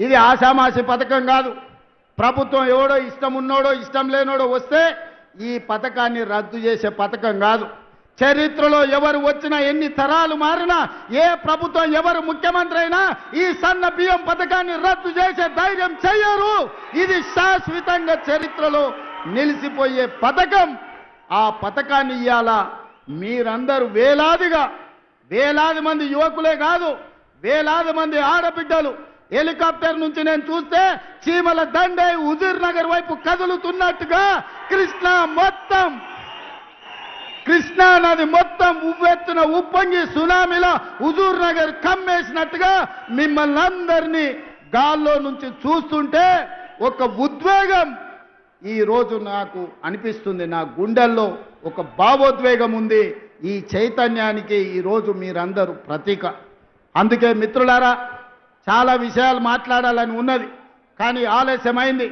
ఇది ఆషామాషి పథకం కాదు. ప్రభుత్వం ఎవడో ఇష్టం ఉన్నోడో ఇష్టం లేనోడో వస్తే ఈ పథకాన్ని రద్దు చేసే పథకం కాదు. చరిత్రలో ఎవరు వచ్చినా ఎన్ని తరాలు మారినా ఏ ప్రభుత్వం ఎవరు ముఖ్యమంత్రి అయినా ఈ సన్న బియ్యం పథకాన్ని రద్దు చేసే ధైర్యం చేయరు. ఇది శాశ్వతంగా చరిత్రలో నిలిచిపోయే పథకం. ఆ పథకాన్ని ఇయ్యాల మీరందరూ వేలాది మంది యువకులే కాదు, వేలాది మంది ఆడబిడ్డలు హెలికాప్టర్ నుంచి నేను చూస్తే చీమల దండే హుజూర్ నగర్ వైపు కదులుతున్నట్టుగా కృష్ణా నది మొత్తం ఉవ్వెత్తున ఉప్పొంగి సునామీలో హుజూర్ నగర్ కమ్మేసినట్టుగా మిమ్మల్ని అందరినీ గాల్లో నుంచి చూస్తుంటే ఒక ఉద్వేగం ఈ రోజు నాకు అనిపిస్తుంది. నా గుండెల్లో ఒక భావోద్వేగం ఉంది. ఈ చైతన్యానికి ఈరోజు మీరందరూ ప్రతీక. అందుకే మిత్రులారా, చాలా విషయాలు మాట్లాడాలని ఉన్నది, కానీ ఆలస్యమైంది.